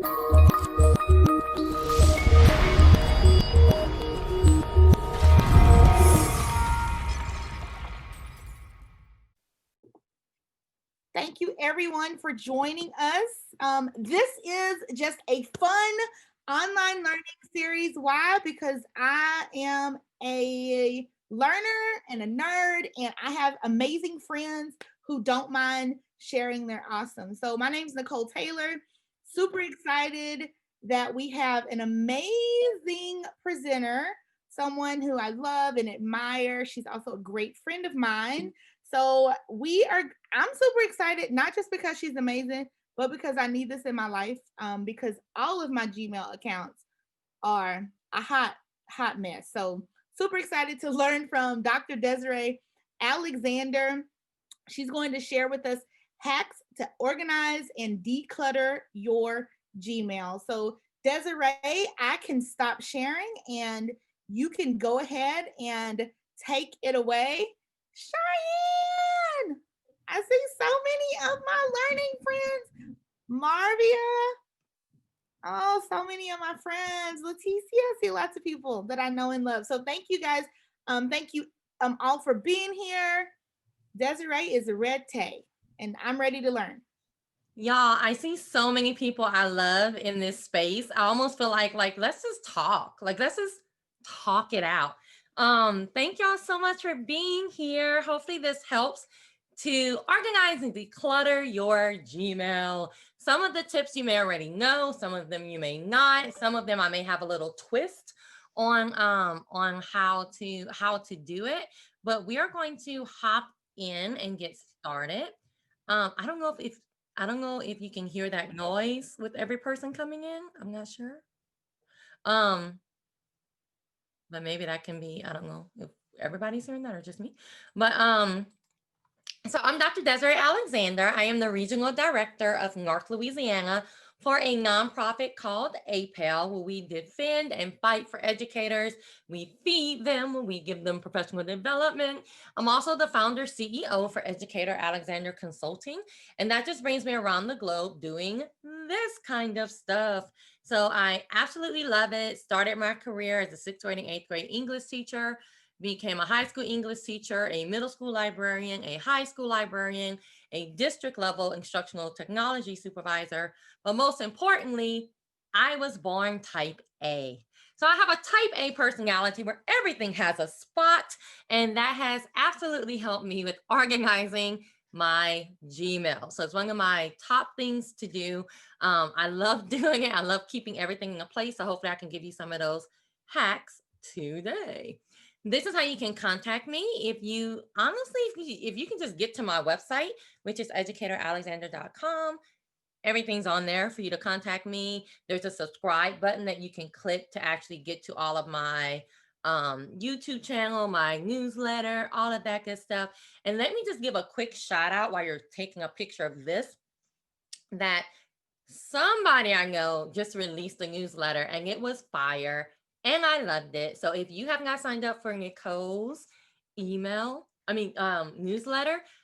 Thank you everyone for joining us. This is just a fun online learning series. Why? Because I am a learner and a nerd, and I have amazing friends who don't mind sharing their awesome. So my name is Nicole Taylor. Super excited that we have an amazing presenter, someone who I love and admire. She's also a great friend of mine. So I'm super excited, not just because she's amazing, but because I need this in my life, because all of my Gmail accounts are a hot mess. So super excited to learn from Dr. Desiree Alexander. She's going to share with us hacks to organize and declutter your Gmail. So Desiree, I can stop sharing and you can go ahead and take it away. Cheyenne, I see so many of my learning friends. Marvia, oh, so many of my friends. Leticia, I see lots of people that I know and love. So thank you guys. Thank you all for being here. Desiree is a red tay, and I'm ready to learn. Y'all, I see so many people I love in this space. I almost feel like let's just talk. Let's just talk it out. Thank y'all so much for being here. Hopefully this helps to organize and declutter your Gmail. Some of the tips you may already know, some of them you may not. Some of them I may have a little twist on how to do it. But we are going to hop in and get started. I don't know if you can hear that noise with every person coming in. I'm not sure. But maybe that can be, I don't know if everybody's hearing that or just me. But so I'm Dr. Desiree Alexander. I am the Regional Director of North Louisiana for a nonprofit called APAL, where we defend and fight for educators. We feed them, we give them professional development. I'm also the founder CEO for Educator Alexander Consulting, and that just brings me around the globe doing this kind of stuff. So I absolutely love it. Started my career as a sixth grade and eighth grade English teacher, became a high school English teacher, a middle school librarian, a high school librarian, a district level instructional technology supervisor. But most importantly, I was born type A. So I have a type A personality where everything has a spot, and that has absolutely helped me with organizing my Gmail. So it's one of my top things to do. I love doing it. I love keeping everything in a place. So hopefully I can give you some of those hacks today. This is how you can contact me. If you honestly, if you can just get to my website, which is educatoralexander.com, everything's on there for you to contact me. There's a subscribe button that you can click to actually get to all of my YouTube channel, my newsletter, all of that good stuff. And let me just give a quick shout out while you're taking a picture of this, that somebody I know just released a newsletter and it was fire and I loved it. So if you have not signed up for Nicole's newsletter,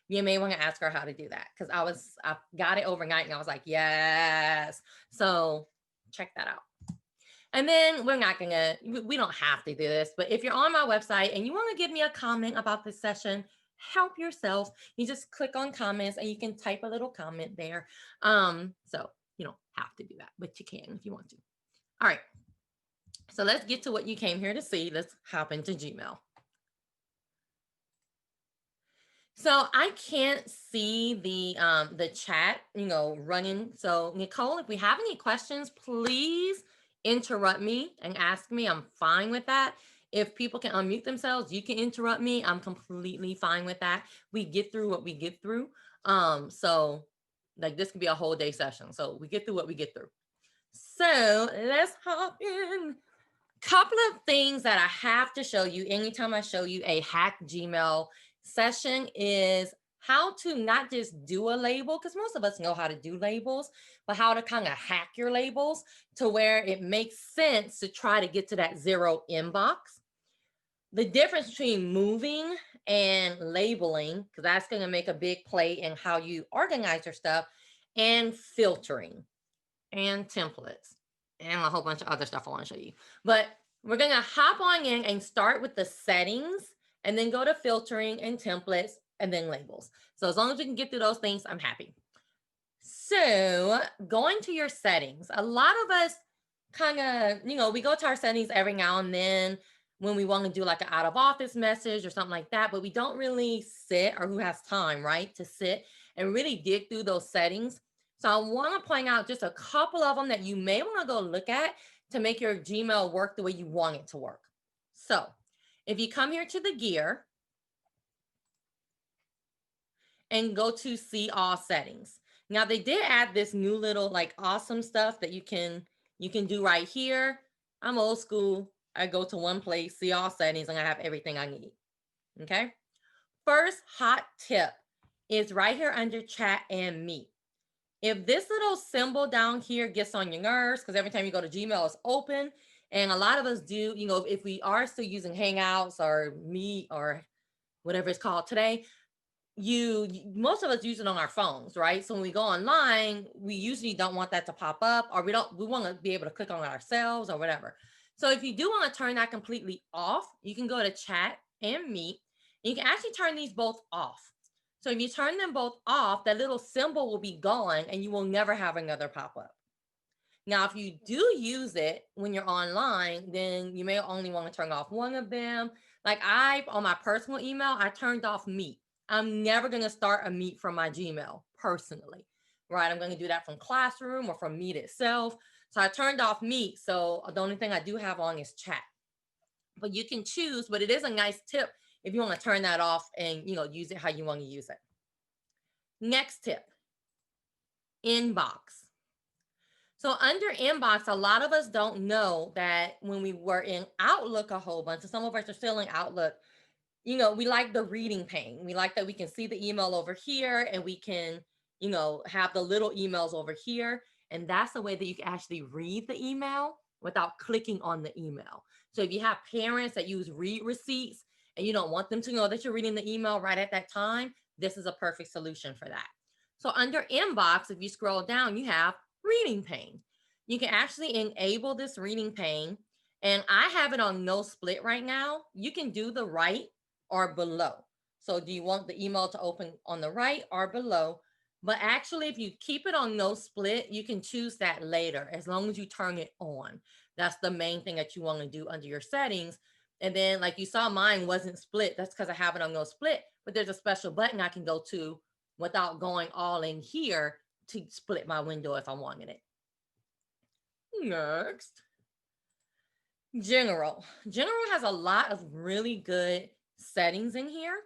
you may want to ask her how to do that, because I got it overnight and I was like, yes. So check that out. And then we don't have to do this, but if you're on my website and you want to give me a comment about this session, help yourself. You just click on comments and you can type a little comment there. So you don't have to do that, but you can if you want to. All right. So let's get to what you came here to see. Let's hop into Gmail. So I can't see the chat, running. So Nicole, if we have any questions, please interrupt me and ask me. I'm fine with that. If people can unmute themselves, you can interrupt me. I'm completely fine with that. We get through what we get through. So this could be a whole day session. So we get through what we get through. So let's hop in. Couple of things that I have to show you anytime I show you a hack Gmail session is how to not just do a label, because most of us know how to do labels, but how to kind of hack your labels to where it makes sense to try to get to that zero inbox. The difference between moving and labeling, because that's going to make a big play in how you organize your stuff, and filtering. and templates and a whole bunch of other stuff I want to show you. But we're going to hop on in and start with the settings and then go to filtering and templates and then labels. So as long as we can get through those things, I'm happy. So going to your settings, a lot of us kind of, we go to our settings every now and then when we want to do like an out of office message or something like that, but we don't really sit, or who has time, right, to sit and really dig through those settings. So I want to point out just a couple of them that you may want to go look at to make your Gmail work the way you want it to work. So if you come here to the gear and go to see all settings. Now they did add this new little like awesome stuff that you can do right here. I'm old school. I go to one place, see all settings, and I have everything I need. Okay. First hot tip is right here under chat and meet. If this little symbol down here gets on your nerves, because every time you go to Gmail, it's open. And a lot of us do, if we are still using Hangouts or Meet or whatever it's called today, most of us use it on our phones, right? So when we go online, we usually don't want that to pop up, or we want to be able to click on it ourselves or whatever. So if you do want to turn that completely off, you can go to chat and meet. And you can actually turn these both off. So if you turn them both off, that little symbol will be gone and you will never have another pop up. Now, if you do use it when you're online, then you may only want to turn off one of them. Like on my personal email, I turned off Meet. I'm never going to start a Meet from my Gmail personally, right? I'm going to do that from Classroom or from Meet itself. So I turned off Meet. So the only thing I do have on is chat. But you can choose, but it is a nice tip if you want to turn that off and, use it how you want to use it. Next tip, inbox. So under inbox, a lot of us don't know that when we were in Outlook a whole bunch, and some of us are still in Outlook, we like the reading pane. We like that we can see the email over here and we can, have the little emails over here. And that's the way that you can actually read the email without clicking on the email. So if you have parents that use read receipts and you don't want them to know that you're reading the email right at that time, this is a perfect solution for that. So under inbox, if you scroll down, you have reading pane. You can actually enable this reading pane, and I have it on no split right now. You can do the right or below. So do you want the email to open on the right or below? But actually, if you keep it on no split, you can choose that later as long as you turn it on. That's the main thing that you want to do under your settings. And then like you saw, mine wasn't split. That's because I have it on no split, but there's a special button I can go to without going all in here to split my window if I wanted it. Next. General. General has a lot of really good settings in here.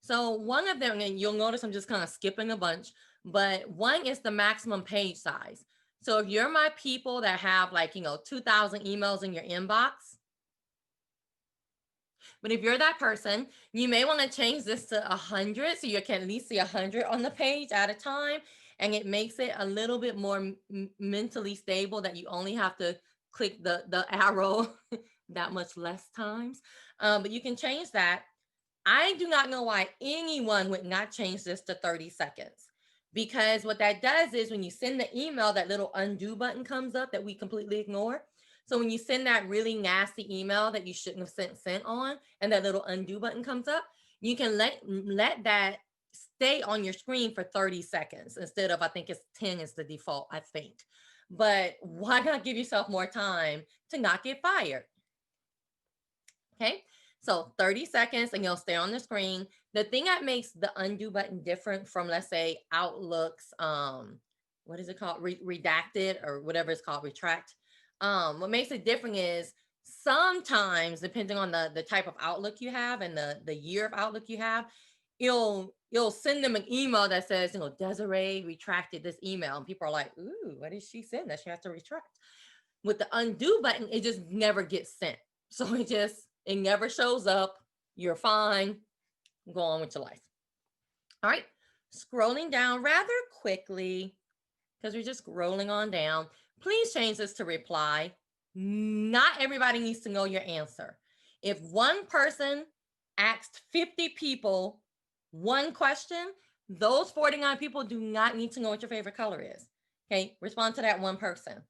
So one of them, and you'll notice I'm just kind of skipping a bunch, but one is the maximum page size. So if you're my people that have 2,000 emails in your inbox, but if you're that person, you may want to change this to 100 so you can at least see 100 on the page at a time. And it makes it a little bit more mentally stable that you only have to click the arrow that much less times. But you can change that. I do not know why anyone would not change this to 30 seconds. Because what that does is when you send the email, that little undo button comes up that we completely ignore. So when you send that really nasty email that you shouldn't have sent on, and that little undo button comes up, you can let that stay on your screen for 30 seconds instead of, I think it's 10 is the default, I think. But why not give yourself more time to not get fired? Okay, so 30 seconds and you'll stay on the screen. The thing that makes the undo button different from, let's say, Outlook's, what is it called? Redacted or whatever it's called, retract. What makes it different is sometimes, depending on the type of Outlook you have and the year of Outlook you have, you'll send them an email that says, Desiree retracted this email. And people are like, ooh, what did she send that she has to retract? With the undo button, it just never gets sent. So it never shows up. You're fine. Go on with your life. All right. Scrolling down rather quickly because we're just scrolling on down. Please change this to reply. Not everybody needs to know your answer. If one person asked 50 people one question, those 49 people do not need to know what your favorite color is. Okay, respond to that one person.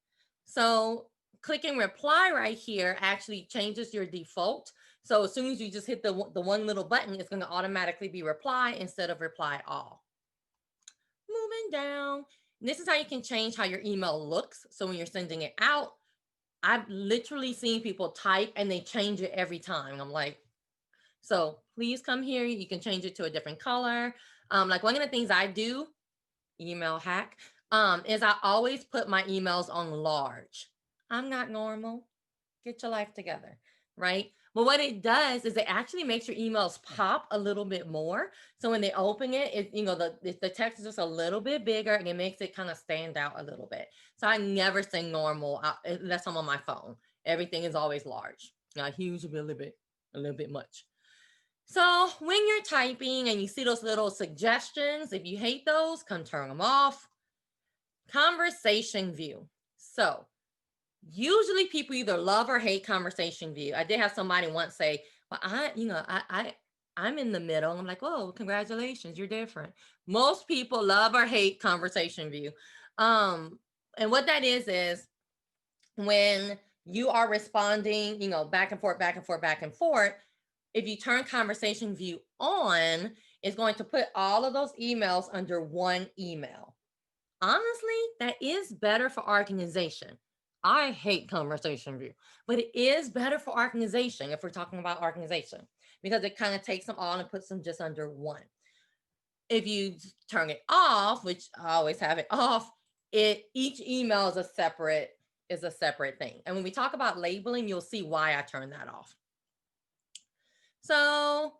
So clicking reply right here actually changes your default. So as soon as you just hit the one little button, it's going to automatically be reply instead of reply all. Moving down. This is how you can change how your email looks. So when you're sending it out, I've literally seen people type and they change it every time. I'm like, so please come here. You can change it to a different color. Like one of the things I do, email hack, is I always put my emails on large. I'm not normal. Get your life together, right? But what it does is it actually makes your emails pop a little bit more. So when they open it, the text is just a little bit bigger and it makes it kind of stand out a little bit. So I never say normal unless I'm on my phone. Everything is always large. Not huge, a little bit much. So when you're typing and you see those little suggestions, if you hate those, come turn them off. Conversation view. So usually people either love or hate conversation view. I did have somebody once say, well, I'm in the middle. I'm like, oh, congratulations, you're different. Most people love or hate conversation view. And what that is when you are responding, back and forth, back and forth, back and forth, if you turn conversation view on, it's going to put all of those emails under one email. Honestly, that is better for organization. I hate conversation view, but it is better for organization if we're talking about organization because it kind of takes them all and puts them just under one. If you turn it off, which I always have it off, each email is a separate thing. And when we talk about labeling, you'll see why I turn that off. So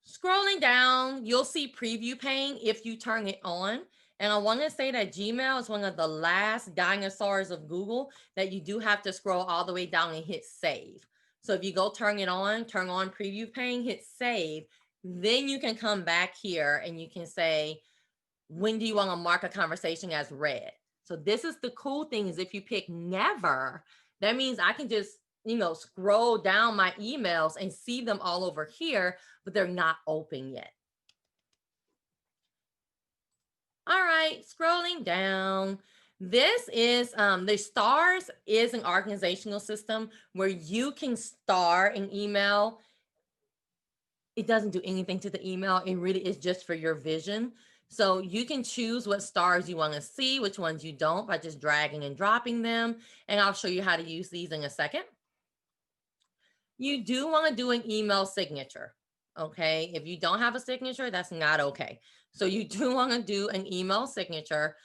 scrolling down, you'll see preview pane if you turn it on. And I want to say that Gmail is one of the last dinosaurs of Google that you do have to scroll all the way down and hit save. So if you go turn on preview pane, hit save, then you can come back here and you can say, when do you want to mark a conversation as read? So this is the cool thing is if you pick never, that means I can just, scroll down my emails and see them all over here, but they're not open yet. All right, scrolling down. This is, the stars is an organizational system where you can star an email. It doesn't do anything to the email. It really is just for your vision. So you can choose what stars you want to see, which ones you don't by just dragging and dropping them. And I'll show you how to use these in a second. You do want to do an email signature. Okay. If you don't have a signature, that's not okay. So you do want to do an email signature.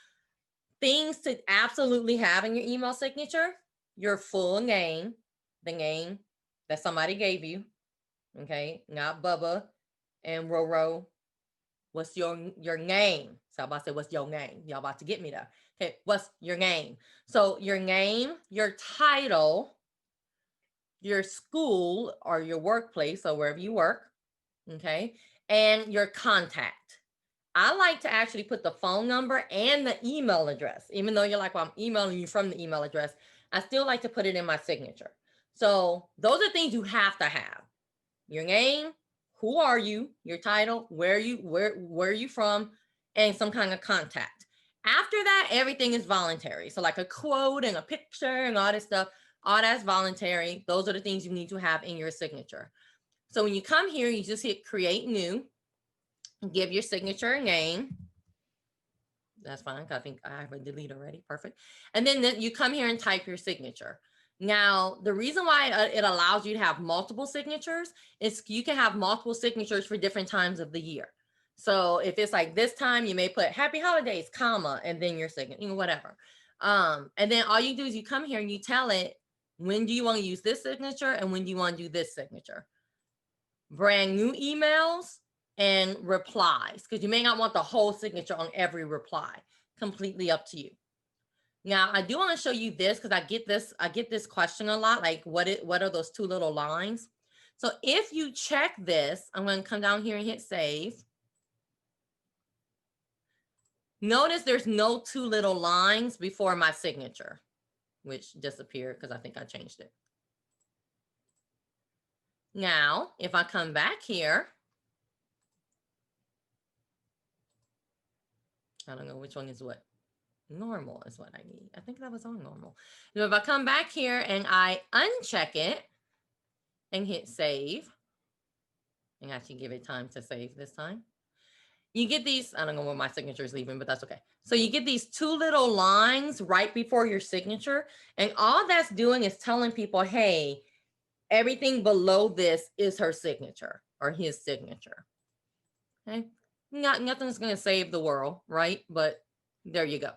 Things to absolutely have in your email signature: your full name, the name that somebody gave you. Okay. Not Bubba and Roro. What's your name? So I'm about to say, what's your name? Y'all about to get me there. Okay. What's your name? So your name, your title, your school or your workplace or wherever you work, okay, and your contact. I like to actually put the phone number and the email address, even though you're like, well, I'm emailing you from the email address. I still like to put it in my signature. So those are things you have to have: your name, who are you, your title, where are you from, and some kind of contact. After that, everything is voluntary. So like a quote and a picture and all this stuff, all that's voluntary. Those are the things you need to have in your signature. So when you come here, you just hit create new, give your signature a name. That's fine. I think I have a delete already. Perfect. And then you come here and type your signature. Now, the reason why it allows you to have multiple signatures is you can have multiple signatures for different times of the year. So if it's like this time, you may put happy holidays, comma, and then your signature, whatever. And then all you do is you come here and you tell it, when do you want to use this signature and when do you want to do this signature? Brand new emails and replies, because you may not want the whole signature on every reply. Completely up to you. Now, I do want to show you this because I get this question a lot, like what are those two little lines? So if you check this, I'm going to come down here and hit save. Notice there's no two little lines before my signature, which disappeared because I think I changed it. Now, if I come back here, I don't know which one is what. Normal is what I need. I think that was on normal. Now, if I come back here and I uncheck it and hit save, and actually give it time to save this time, you get these, I don't know where my signature is leaving, but that's okay. So you get these two little lines right before your signature. And all that's doing is telling people, hey, everything below this is her signature or his signature. Okay. Nothing's going to save the world, right? But there you go.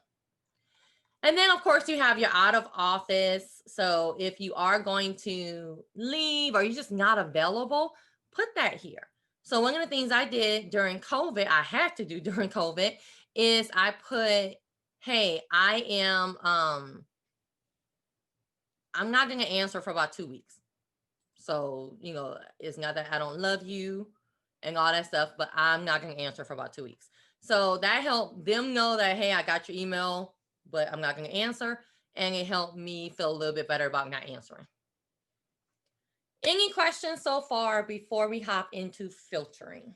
And then, of course, you have your out of office. So if you are going to leave or you're just not available, put that here. So one of the things I did during COVID, I had to do during COVID, is I put, hey, I'm not going to answer for about 2 weeks. So, it's not that I don't love you and all that stuff, but I'm not going to answer for about 2 weeks. So that helped them know that, hey, I got your email, but I'm not going to answer. And it helped me feel a little bit better about not answering. Any questions so far before we hop into filtering?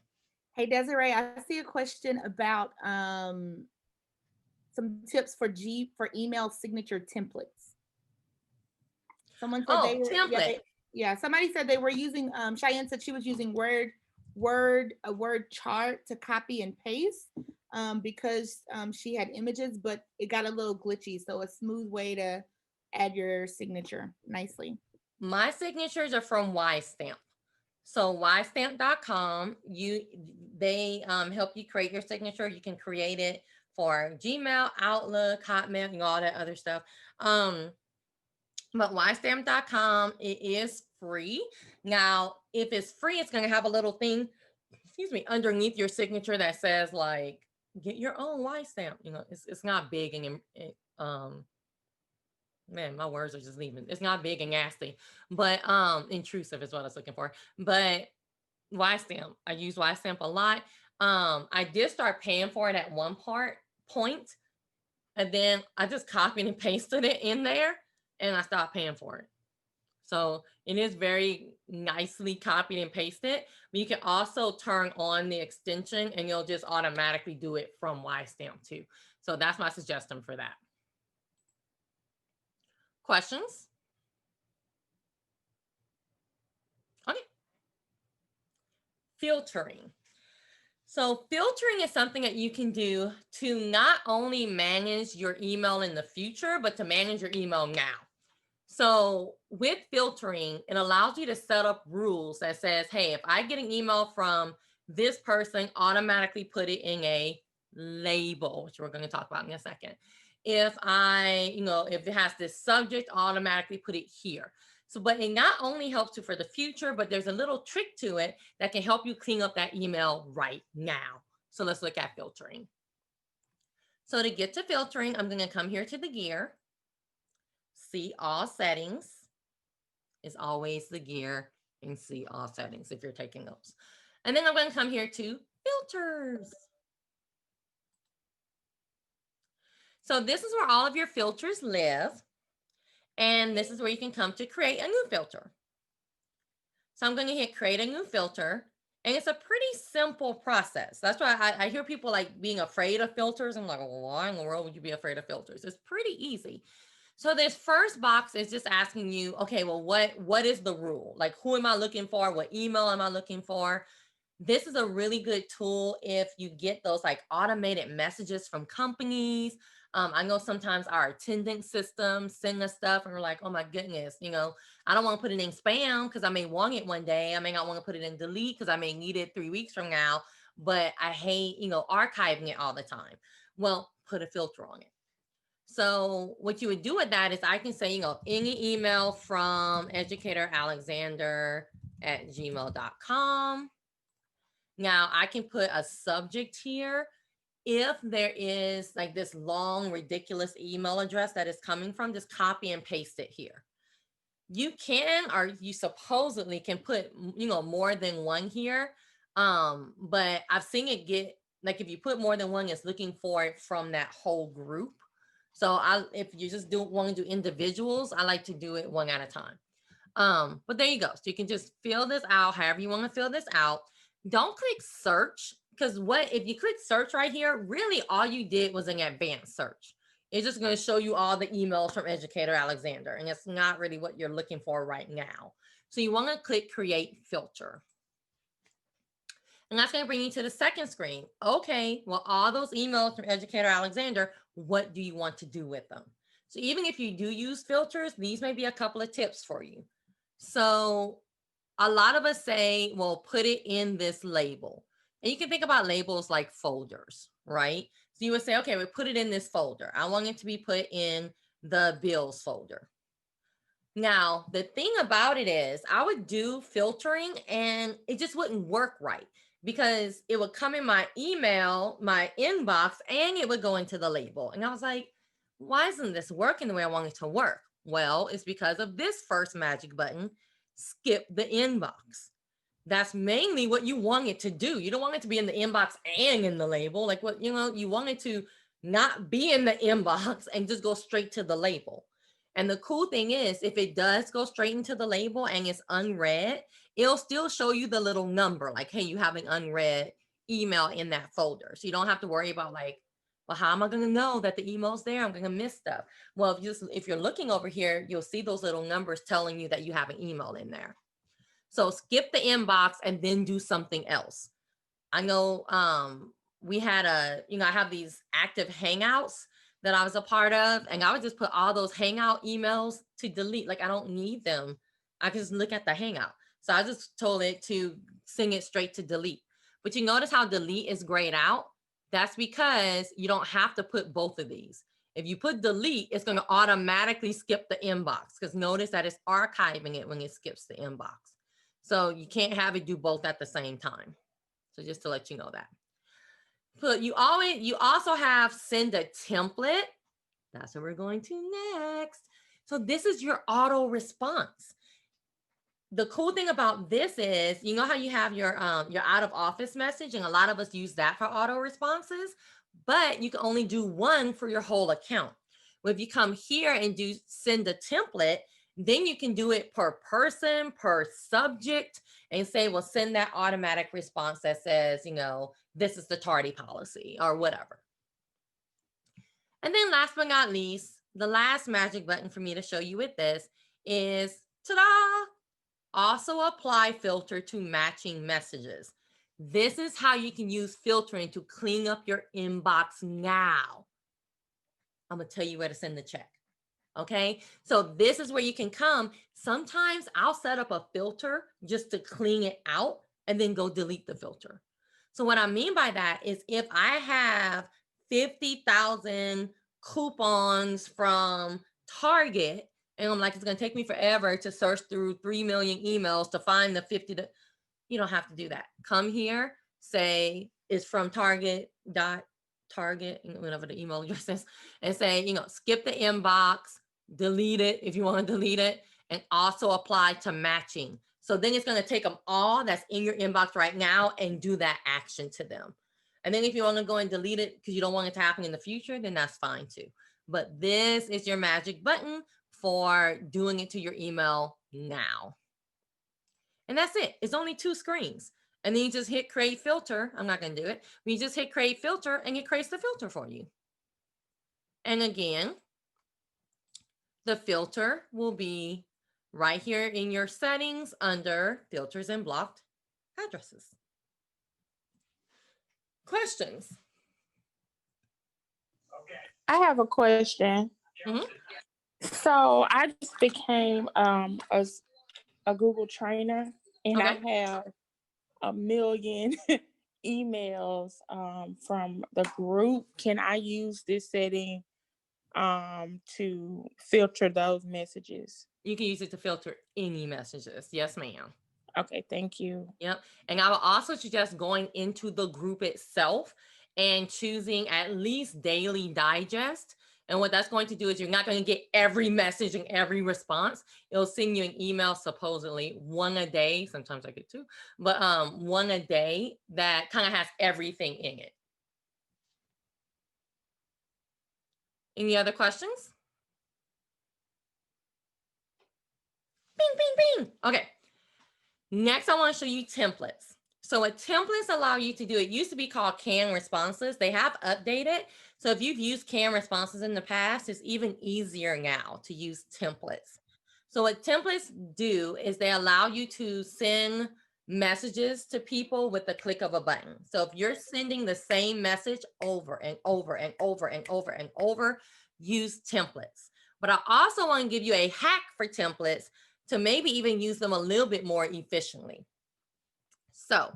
Hey, Desiree, I see a question about some tips for email signature templates. Someone said template. Somebody said they were using. Cheyenne said she was using a word chart to copy and paste because she had images, but it got a little glitchy. So a smooth way to add your signature nicely. My signatures are from WhyStamp. So WhyStamp.com, they help you create your signature. You can create it for Gmail, Outlook, Hotmail, all that other stuff. But WhyStamp.com, it is free. Now, if it's free, it's going to have a little thing, underneath your signature that says like, get your own WhyStamp. It's not big and man, my words are just leaving. It's not big and nasty, but intrusive is what I was looking for. But WhyStamp, I use WhyStamp a lot. I did start paying for it at one point, and then I just copied and pasted it in there, and I stopped paying for it. So it is very nicely copied and pasted, but you can also turn on the extension and you'll just automatically do it from WhyStamp too. So that's my suggestion for that. Questions? Okay. Filtering. So filtering is something that you can do to not only manage your email in the future, but to manage your email now. So with filtering, it allows you to set up rules that says, hey, if I get an email from this person, automatically put it in a label, which we're going to talk about in a second. If if it has this subject, automatically put it here. So, but it not only helps you for the future, but there's a little trick to it that can help you clean up that email right now. So let's look at filtering. So to get to filtering, I'm going to come here to the gear. See all settings is always the gear, and see all settings if you're taking notes. And then I'm going to come here to filters. So this is where all of your filters live. And this is where you can come to create a new filter. So I'm going to hit create a new filter. And it's a pretty simple process. That's why I hear people like being afraid of filters. I'm like, well, why in the world would you be afraid of filters? It's pretty easy. So this first box is just asking you, okay, well, what is the rule? Like, who am I looking for? What email am I looking for? This is a really good tool if you get those like automated messages from companies. I know sometimes our attendance systems send us stuff and we're like, oh my goodness, I don't want to put it in spam because I may want it one day. I may not want to put it in delete because I may need it 3 weeks from now, but I hate, archiving it all the time. Well, put a filter on it. So what you would do with that is I can say, any email from educator Alexander at gmail.com. Now I can put a subject here. If there is like this long, ridiculous email address that is coming from, just copy and paste it here. You can, or you supposedly can put, more than one here. But I've seen it get, like if you put more than one, it's looking for it from that whole group. So if you just want to do individuals, I like to do it one at a time. But there you go. So you can just fill this out however you want to fill this out. Don't click search, because if you click search right here, really all you did was an advanced search. It's just going to show you all the emails from Educator Alexander, and it's not really what you're looking for right now. So you want to click Create Filter. And that's going to bring you to the second screen. Okay, well, all those emails from Educator Alexander, what do you want to do with them? So even if you do use filters, these may be a couple of tips for you. So a lot of us say, well, put it in this label. And you can think about labels like folders, right? So you would say, okay, we put it in this folder. I want it to be put in the bills folder. Now, the thing about it is I would do filtering and it just wouldn't work right because it would come in my email, my inbox, and it would go into the label. And I was like, why isn't this working the way I want it to work? Well, it's because of this first magic button, skip the inbox. That's mainly what you want it to do. You don't want it to be in the inbox and in the label. Like what, you want it to not be in the inbox and just go straight to the label. And the cool thing is, if it does go straight into the label and it's unread, it'll still show you the little number, like, hey, you have an unread email in that folder. So you don't have to worry about like, well, how am I going to know that the email's there? I'm going to miss stuff. Well, if you're looking over here, you'll see those little numbers telling you that you have an email in there. So skip the inbox and then do something else. I know we had I have these active hangouts that I was a part of, and I would just put all those hangout emails to delete. Like I don't need them. I can just look at the hangout. So I just told it to send it straight to delete. But you notice how delete is grayed out? That's because you don't have to put both of these. If you put delete, it's going to automatically skip the inbox because notice that it's archiving it when it skips the inbox. So you can't have it do both at the same time. So just to let you know that. But you also have send a template. That's what we're going to next. So this is your auto response. The cool thing about this is, you know how you have your out of office message, and a lot of us use that for auto responses, but you can only do one for your whole account. Well, if you come here and do send a template, then you can do it per person, per subject, and say, well, send that automatic response that says, this is the tardy policy or whatever. And then last but not least, the last magic button for me to show you with this is, ta-da! Also apply filter to matching messages. This is how you can use filtering to clean up your inbox now. I'm going to tell you where to send the check. Okay, so this is where you can come. Sometimes I'll set up a filter just to clean it out and then go delete the filter. So what I mean by that is if I have 50,000 coupons from Target, and I'm like, it's going to take me forever to search through 3 million emails to find the 50. You don't have to do that. Come here, say it's from Target, whatever the email address is, and say, skip the inbox, delete it if you want to delete it, and also apply to matching. So then it's going to take them all that's in your inbox right now and do that action to them. And then if you want to go and delete it because you don't want it to happen in the future, then that's fine too. But this is your magic button for doing it to your email now. And that's it. It's only 2 screens. And then you just hit create filter. I'm not going to do it. You just hit create filter and it creates the filter for you. And again, the filter will be right here in your settings under filters and blocked addresses. Questions? I have a question. Mm-hmm. So I just became a Google trainer, and Okay. I have a million emails from the group. Can I use this setting to filter those messages? You can use it to filter any messages. Yes, ma'am. Okay, thank you. Yep. And I will also suggest going into the group itself and choosing at least daily digest. And what that's going to do is you're not going to get every message and every response. It'll send you an email, supposedly 1 a day. Sometimes I get 2, but 1 a day that kind of has everything in it. Any other questions? Bing, bing, bing. Okay. Next, I want to show you templates. So what templates allow you to do, it used to be called canned responses. They have updated. So if you've used canned responses in the past, it's even easier now to use templates. So what templates do is they allow you to send messages to people with the click of a button. So if you're sending the same message over and over and over and over and over, use templates. But I also want to give you a hack for templates to maybe even use them a little bit more efficiently. So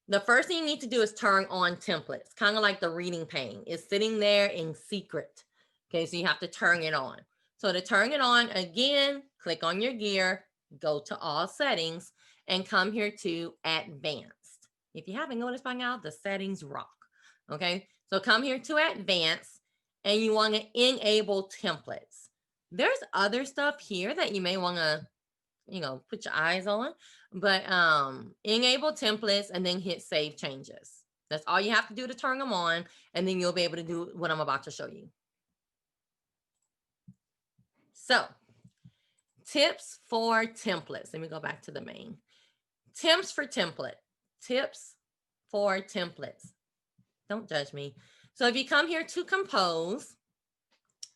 the first thing you need to do is turn on templates, kind of like the reading pane. It's sitting there in secret. Okay, so you have to turn it on. So to turn it on, again, click on your gear, go to all settings, and come here to advanced. If you haven't noticed by now, the settings rock. Okay, so come here to advanced, and you want to enable templates. There's other stuff here that you may want to put your eyes on, but enable templates and then hit save changes. That's all you have to do to turn them on, and then you'll be able to do what I'm about to show you. So tips for templates. Let me go back to the main. Tips for templates. Don't judge me. So if you come here to compose,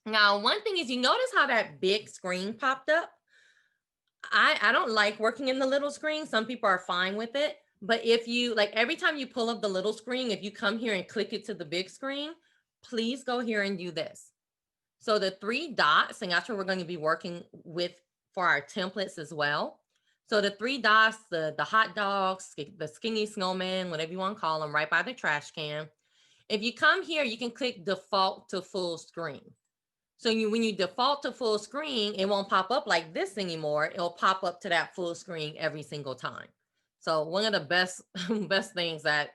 now one thing is, you notice how that big screen popped up? I don't like working in the little screen. Some people are fine with it. But if you, like, every time you pull up the little screen, if you come here and click it to the big screen, please go here and do this. So the 3 dots, and that's what we're going to be working with for our templates as well. So the 3 dots, the hot dogs, the skinny snowman, whatever you want to call them, right by the trash can. If you come here, you can click default to full screen. So when you default to full screen, it won't pop up like this anymore. It'll pop up to that full screen every single time. So one of the best things that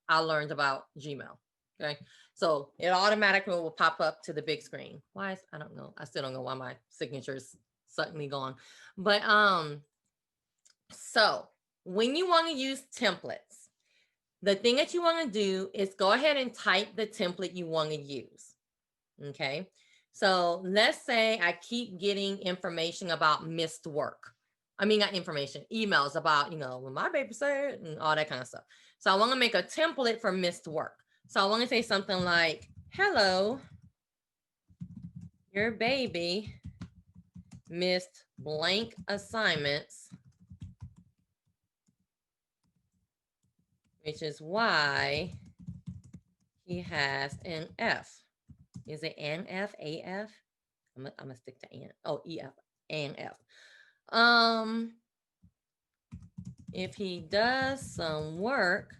I learned about Gmail. Okay. So it automatically will pop up to the big screen. Why? I don't know. I still don't know why my signature's suddenly gone. But so when you want to use templates, the thing that you want to do is go ahead and type the template you want to use. Okay. So let's say I keep getting information about missed work. I mean, not information, emails about, when my baby said, and all that kind of stuff. So I want to make a template for missed work. So I want to say something like, hello, your baby missed blank assignments, which is why he has an F. Is it an F, AF? I'm gonna stick to an. Oh, EF, an F. If he does some work,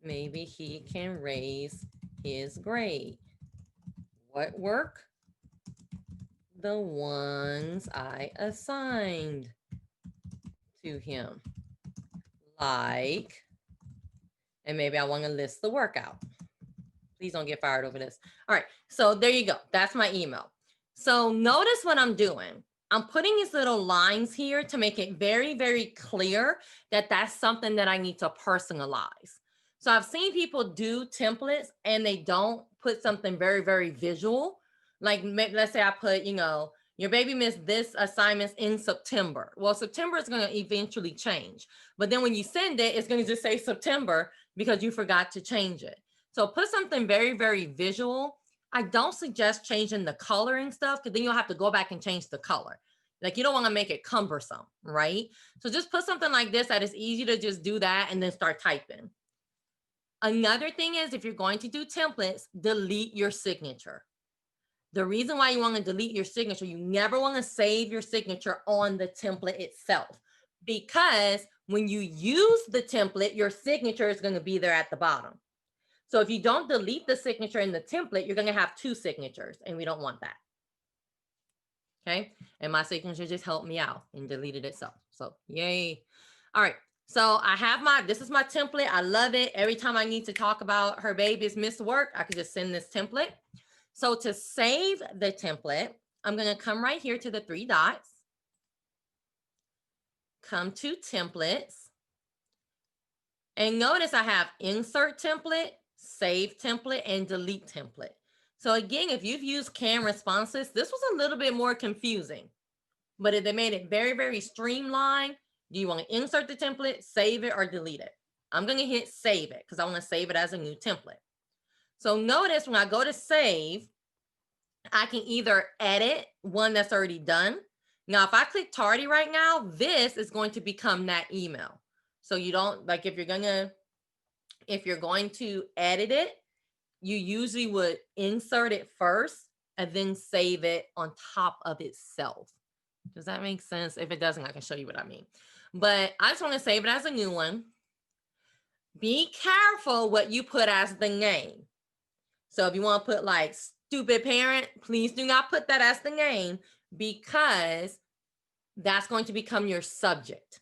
maybe he can raise his grade. What work? The ones I assigned to him. Like, and maybe I want to list the workout. Please don't get fired over this. All right, so there you go. That's my email. So notice what I'm doing. I'm putting these little lines here to make it very, very clear that that's something that I need to personalize. So I've seen people do templates and they don't put something very, very visual. Like, let's say I put, your baby missed this assignments in September. Well, September is going to eventually change. But then when you send it, it's going to just say September because you forgot to change it. So put something very, very visual. I don't suggest changing the coloring stuff because then you'll have to go back and change the color. Like, you don't want to make it cumbersome, right? So just put something like this that is easy to just do that and then start typing. Another thing is, if you're going to do templates, delete your signature. The reason why you want to delete your signature, you never want to save your signature on the template itself, because when you use the template, your signature is going to be there at the bottom. So if you don't delete the signature in the template, you're going to have 2 signatures, and we don't want that. Okay. And my signature just helped me out and deleted itself. So yay. All right. So I have this is my template. I love it. Every time I need to talk about her baby's missed work, I can just send this template. So to save the template, I'm going to come right here to the 3 dots, come to templates, and notice I have insert template, save template, and delete template. So again, if you've used canned responses, this was a little bit more confusing, but they made it very, very streamlined. Do you want to insert the template, save it, or delete it? I'm going to hit save it because I want to save it as a new template. So notice when I go to save, I can either edit one that's already done. Now, if I click tardy right now, this is going to become that email. So you don't, like, if you're going to edit it, you usually would insert it first and then save it on top of itself. Does that make sense? If it doesn't, I can show you what I mean. But I just want to save it as a new one. Be careful what you put as the name. So if you want to put like stupid parent, please do not put that as the name, because that's going to become your subject.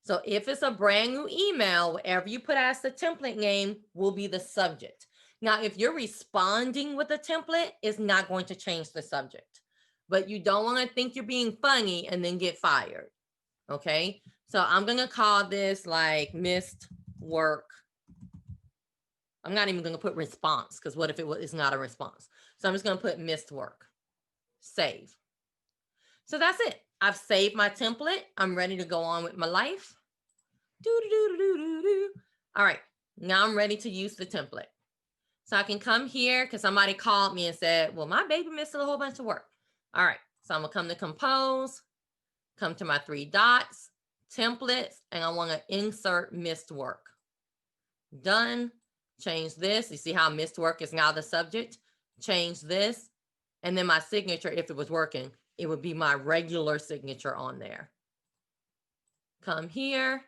So if it's a brand new email, whatever you put as the template name will be the subject. Now, if you're responding with a template, it's not going to change the subject. But you don't want to think you're being funny and then get fired. Okay? So I'm going to call this like missed work. I'm not even going to put response, because what if it's not a response? So I'm just going to put missed work. Save. So that's it. I've saved my template. I'm ready to go on with my life. All right. Now I'm ready to use the template. So I can come here because somebody called me and said, well, my baby missed a whole bunch of work. All right. So I'm going to come to compose, come to my 3 dots, templates, and I want to insert missed work. Done. Change this. You see how missed work is now the subject? Change this. And then my signature, if it was working, it would be my regular signature on there. Come here,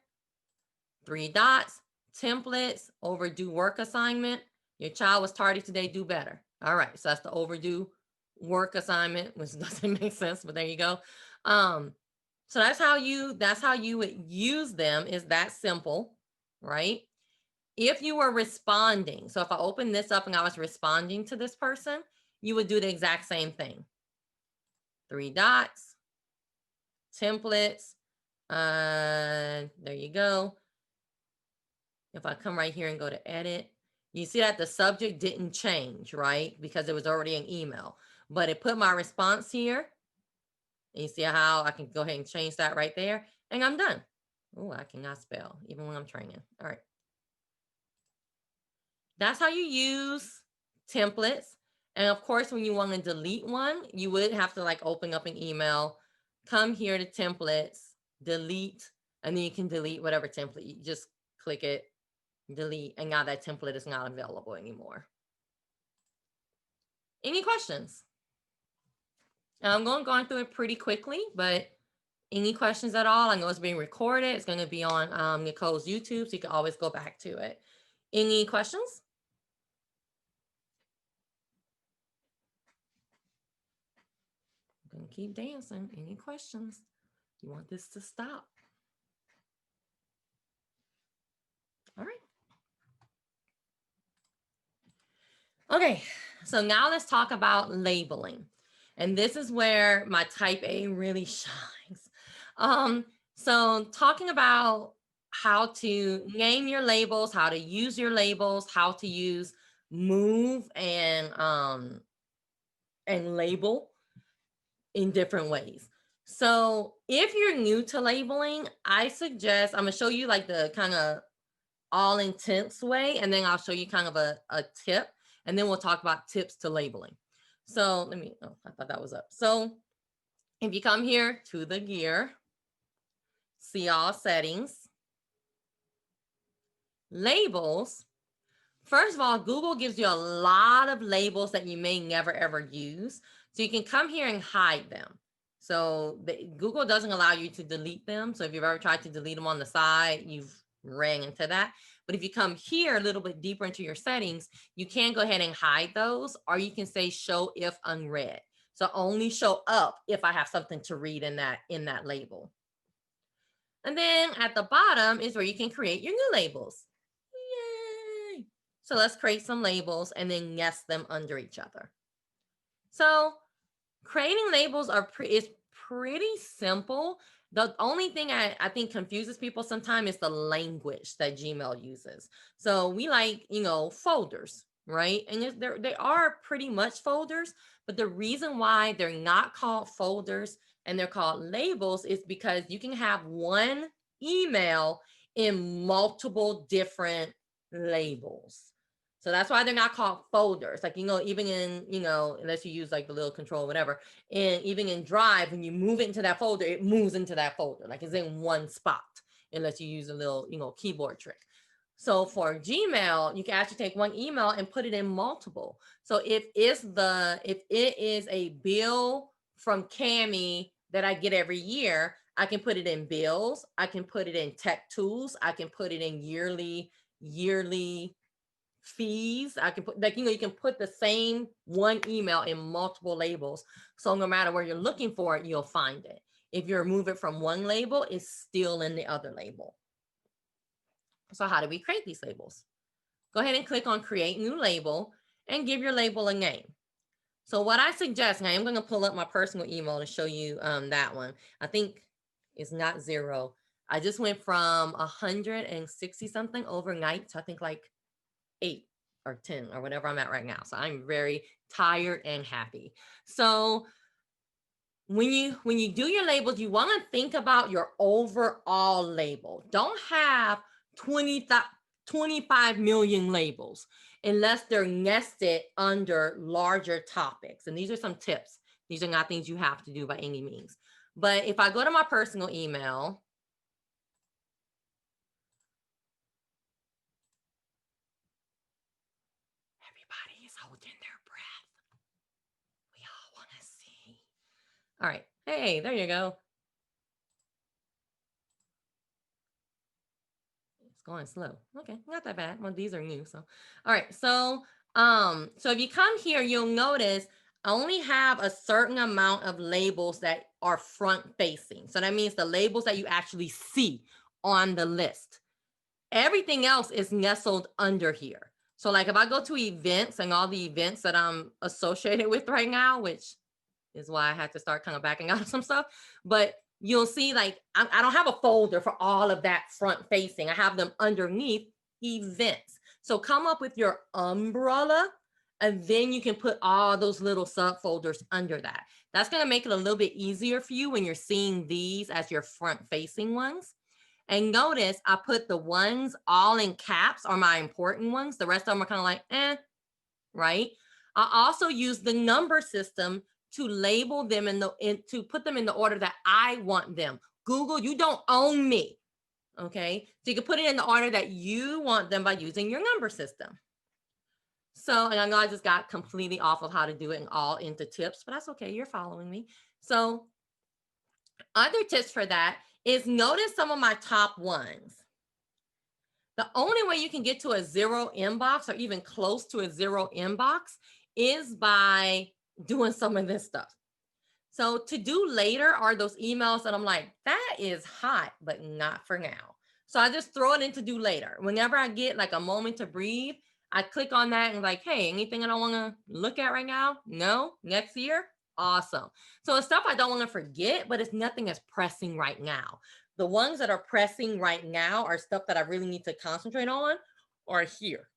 3 dots, templates, overdue work assignment. Your child was tardy today, do better. All right, so that's the overdue work assignment, which doesn't make sense, but there you go. So that's how you would use them, is that simple, right? If you were responding, so if I open this up and I was responding to this person, you would do the exact same thing. 3 dots, templates, there you go. If I come right here and go to edit, you see that the subject didn't change, right? Because it was already an email, but it put my response here. And you see how I can go ahead and change that right there, and I'm done. Oh, I cannot spell even when I'm training. All right. That's how you use templates. And of course, when you want to delete one, you would have to like open up an email, come here to templates, delete, and then you can delete whatever template. You just click it, delete, and now that template is not available anymore. Any questions? I'm going through it pretty quickly, but any questions at all? I know it's being recorded. It's going to be on Nicole's YouTube, so you can always go back to it. Any questions? I'm going to keep dancing. Any questions? You want this to stop? All right. Okay, so now let's talk about labeling. And this is where my type A really shines. So talking about how to name your labels, how to use your labels, how to use move and label in different ways. So if you're new to labeling, I suggest, I'm gonna show you like the kind of all intense way, and then I'll show you kind of a tip, and then we'll talk about tips to labeling. So I thought that was up. So if you come here to the gear, see all settings, labels. First of all, Google gives you a lot of labels that you may never ever use. So you can come here and hide them. So Google doesn't allow you to delete them. So if you've ever tried to delete them on the side, you've ran into that. But if you come here a little bit deeper into your settings, you can go ahead and hide those, or you can say show if unread. So only show up if I have something to read in that label. And then at the bottom is where you can create your new labels. Yay! So let's create some labels and then nest them under each other. So creating labels is pretty simple. The only thing I think confuses people sometimes is the language that Gmail uses. So we like, folders, right? And they are pretty much folders, but the reason why they're not called folders and they're called labels is because you can have one email in multiple different labels. So that's why they're not called folders. Like, even in, unless you use like the little control, whatever, and even in Drive, when you move it into that folder, it moves into that folder. Like, it's in one spot, unless you use a little, keyboard trick. So for Gmail, you can actually take one email and put it in multiple. So if it is a bill from Cami that I get every year, I can put it in bills. I can put it in tech tools. I can put it in yearly fees. I can put, like, you can put the same one email in multiple labels. So no matter where you're looking for it, you'll find it. If you're moving from one label, it's still in the other label. So how do we create these labels? Go ahead and click on create new label and give your label a name. So what I suggest, and I am going to pull up my personal email to show you that one. I think it's not 0. I just went from 160 something overnight to I think like 8 or 10 or whatever I'm at right now. So I'm very tired and happy. So when you do your labels, you want to think about your overall label. Don't have 25 million labels unless they're nested under larger topics. And these are some tips. These are not things you have to do by any means. But if I go to my personal email, everybody is holding their breath. We all want to see. All right. Hey, there you go. Going slow. Okay, not that bad. Well, these are new. So, all right. So if you come here, you'll notice I only have a certain amount of labels that are front facing. So that means the labels that you actually see on the list. Everything else is nestled under here. So like if I go to events and all the events that I'm associated with right now, which is why I had to start kind of backing out of some stuff, but you'll see like I don't have a folder for all of that front facing. I have them underneath events. So come up with your umbrella and then you can put all those little subfolders under that. That's going to make it a little bit easier for you when you're seeing these as your front facing ones. And notice I put the ones all in caps are my important ones. The rest of them are kind of like, right? I also use the number system to label them to put them in the order that I want them. Google, you don't own me. Okay. So you can put it in the order that you want them by using your number system. So, and I know I just got completely off of how to do it and all into tips, but that's okay. You're following me. So other tips for that is notice some of my top ones. The only way you can get to a 0 inbox or even close to a 0 inbox is by doing some of this stuff. So to do later are those emails that I'm like, that is hot, but not for now. So I just throw it in to do later. Whenever I get like a moment to breathe, I click on that and like, hey, anything I don't want to look at right now? No, next year? Awesome. So it's stuff I don't want to forget, but it's nothing that's pressing right now. The ones that are pressing right now are stuff that I really need to concentrate on are here.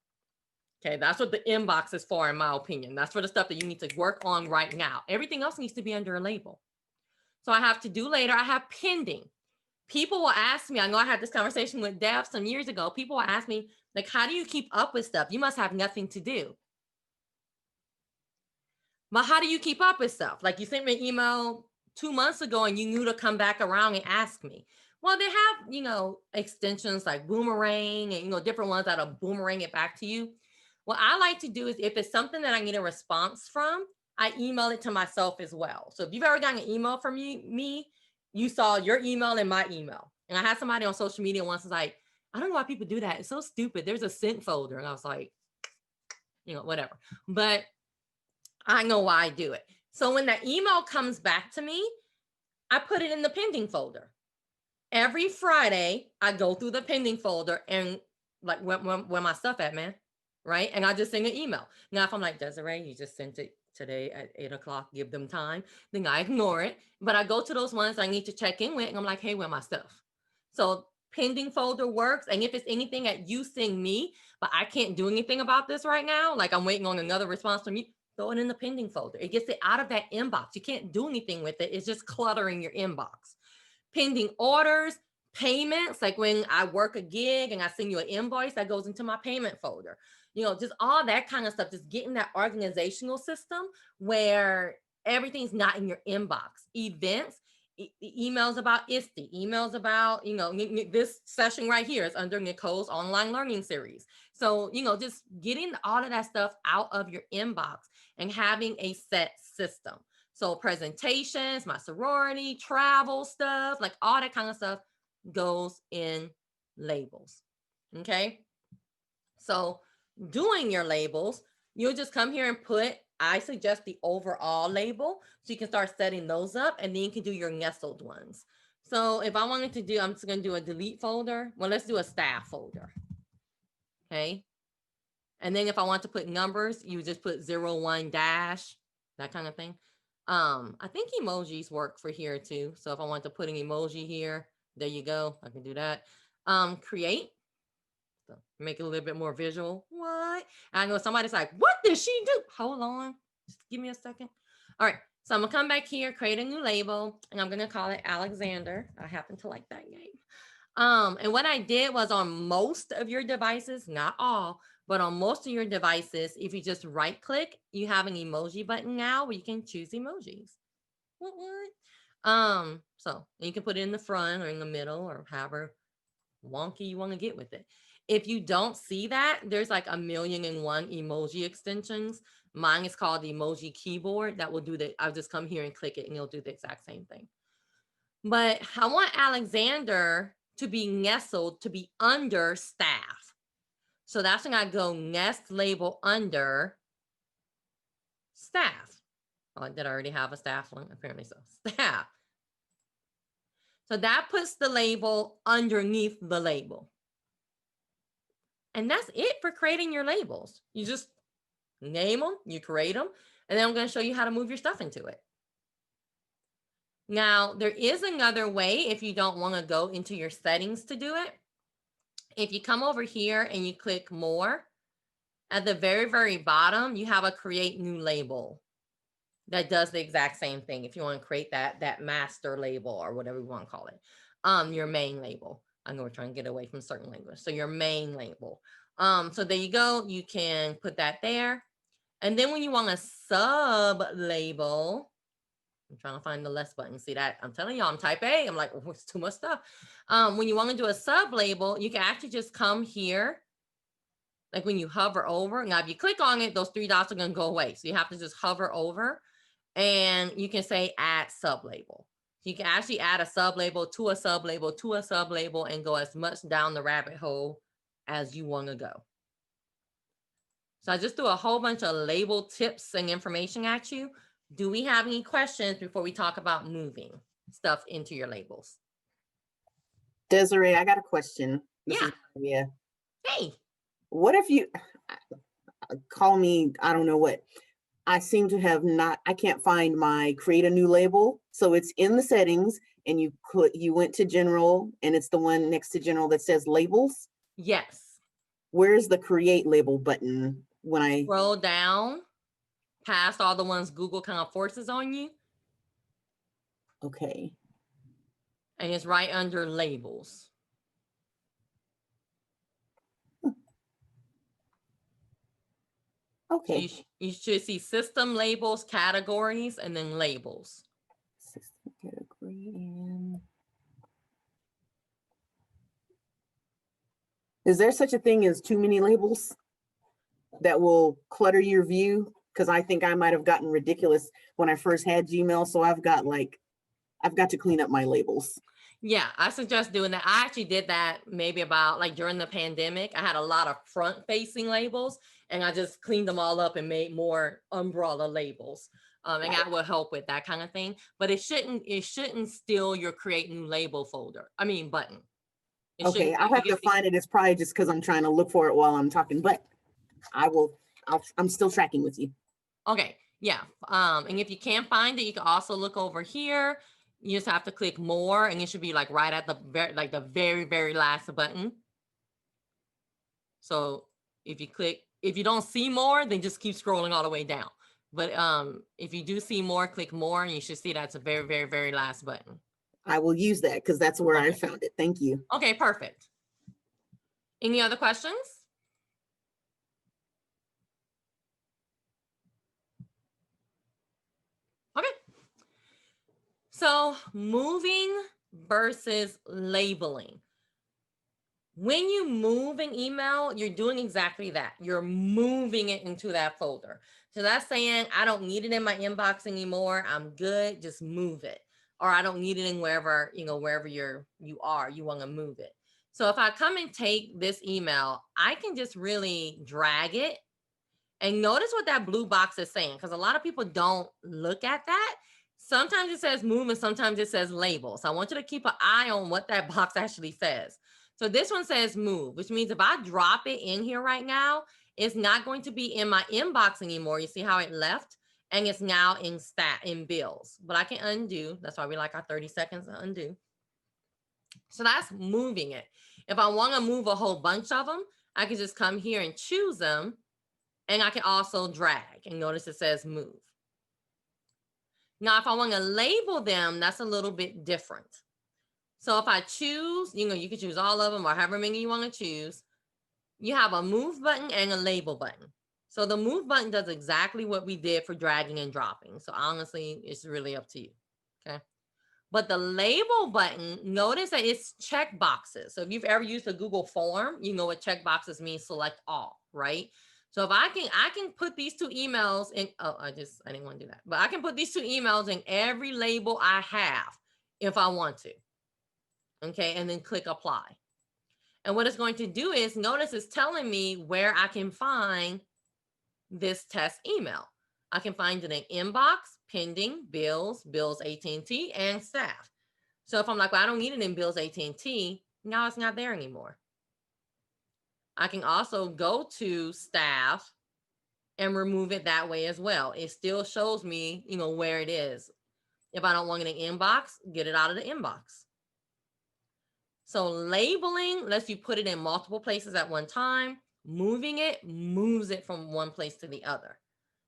Okay, that's what the inbox is for, in my opinion. That's for the stuff that you need to work on right now. Everything else needs to be under a label. So I have to do later. I have pending. People will ask me, I know I had this conversation with Dev some years ago. People will ask me, like, how do you keep up with stuff? You must have nothing to do. But how do you keep up with stuff? Like you sent me an email 2 months ago and you knew to come back around and ask me. Well, they have, extensions like Boomerang and, different ones that'll boomerang it back to you. What I like to do is if it's something that I need a response from, I email it to myself as well. So if you've ever gotten an email from me, you saw your email and my email. And I had somebody on social media once was like, I don't know why people do that. It's so stupid. There's a sent folder. And I was like, whatever. But I know why I do it. So when that email comes back to me, I put it in the pending folder. Every Friday, I go through the pending folder and like where my stuff at, man, right? And I just send an email. Now, if I'm like, Desiree, you just sent it today at 8 o'clock, give them time, then I ignore it. But I go to those ones I need to check in with and I'm like, hey, where my stuff? So pending folder works. And if it's anything that you send me, but I can't do anything about this right now, like I'm waiting on another response from you, throw it in the pending folder. It gets it out of that inbox. You can't do anything with it. It's just cluttering your inbox. Pending orders, payments, like when I work a gig and I send you an invoice, that goes into my payment folder. Just all that kind of stuff, just getting that organizational system where everything's not in your inbox. Events, emails about ISTE, emails about, this session right here is under Nicole's online learning series. So, just getting all of that stuff out of your inbox and having a set system. So presentations, my sorority, travel stuff, like all that kind of stuff goes in labels. Okay. So doing your labels, you'll just come here and I suggest the overall label. So you can start setting those up, and then you can do your nestled ones. So if I wanted to do, I'm just going to do a delete folder. Well, let's do a staff folder. Okay. And then if I want to put numbers, you just put 01 dash, that kind of thing. I think emojis work for here too. So if I want to put an emoji here, there you go. I can do that. Create. So make it a little bit more visual. What? I know somebody's like, what did she do? Hold on. Just give me a second. All right. So I'm going to come back here, create a new label, and I'm going to call it Alexander. I happen to like that name. And what I did was on most of your devices, not all, but on most of your devices, if you just right click, you have an emoji button now where you can choose emojis. What? So you can put it in the front or in the middle or however wonky you want to get with it. If you don't see that, there's like 1,000,001 emoji extensions. Mine is called the emoji keyboard. That will do that. I'll just come here and click it and it'll do the exact same thing. But I want Alexander to be nestled, to be under staff. So that's when I go nest label under staff. Oh, did I already have a staff one? Apparently so. Staff. So that puts the label underneath the label. And that's it for creating your labels. You just name them, you create them, and then I'm going to show you how to move your stuff into it. Now, there is another way if you don't want to go into your settings to do it. If you come over here and you click more, at the very, very bottom, you have a create new label that does the exact same thing. If you want to create that master label or whatever you want to call it, your main label. I'm going to try and get away from certain language. So your main label. So there you go. You can put that there. And then when you want a sub label, I'm trying to find the less button. See that? I'm telling y'all, I'm type A. I'm like, oh, it's too much stuff. When you want to do a sub label, you can actually just come here. Like when you hover over, now if you click on it, those 3 dots are going to go away. So you have to just hover over and you can say add sub label. You can actually add a sub label to a sub label to a sub label and go as much down the rabbit hole as you want to go. So I just threw a whole bunch of label tips and information at you. Do we have any questions before we talk about moving stuff into your labels? Desiree, I got a question. Yeah. Hey. What if you call me, I don't know what, I seem to have not, I can't find my create a new label. So it's in the settings and you went to general and it's the one next to general that says labels. Yes. Where's the create label button when I scroll down past all the ones Google kind of forces on you? Okay. And it's right under labels. Okay. So you should see system labels, categories, and then labels. System category and is there such a thing as too many labels that will clutter your view? Because I think I might have gotten ridiculous when I first had Gmail. So I've got to clean up my labels. Yeah, I suggest doing that. I actually did that maybe about like during the pandemic. I had a lot of front facing labels and I just cleaned them all up and made more umbrella labels. And that will help with that kind of thing. But it shouldn't steal your create new label folder. I mean button. Okay, I'll have to find it. It's probably just because I'm trying to look for it while I'm talking, but I'm still tracking with you. Okay, yeah. And if you can't find it, you can also look over here. You just have to click more and it should be like right at the very, very last button. So if you don't see more, then just keep scrolling all the way down. But if you do see more, click more and you should see that's a very, very, very last button. I will use that because that's where I Okay. found it. Thank you. Okay, perfect. Any other questions? Okay. So moving versus labeling. When you move an email, you're doing exactly that. You're moving it into that folder. So that's saying, I don't need it in my inbox anymore. I'm good. Just move it. Or I don't need it in wherever, wherever you want to move it. So if I come and take this email, I can just really drag it and notice what that blue box is saying, because a lot of people don't look at that. Sometimes it says move and sometimes it says label. So I want you to keep an eye on what that box actually says. So this one says move, which means if I drop it in here right now, it's not going to be in my inbox anymore. You see how it left? And it's now in bills. But I can undo. That's why we like our 30 seconds to undo. So that's moving it. If I want to move a whole bunch of them, I can just come here and choose them. And I can also drag, and notice it says move. Now, if I want to label them, that's a little bit different. So if I choose, you can choose all of them or however many you want to choose. You have a move button and a label button. So the move button does exactly what we did for dragging and dropping. So honestly, it's really up to you. Okay. But the label button, notice that it's check boxes. So if you've ever used a Google form, you know what check boxes mean, select all, right? So if I can put these two emails in, I didn't want to do that, but I can put these two emails in every label I have if I want to. Okay, and then click apply. And what it's going to do is, notice it's telling me where I can find this test email. I can find it in inbox, pending, bills AT&T, and staff. So if I'm like, well, I don't need it in bills AT&T, now it's not there anymore. I can also go to staff and remove it that way as well. It still shows me, where it is. If I don't want it in inbox, get it out of the inbox. So labeling lets you put it in multiple places at one time. Moving it moves it from one place to the other.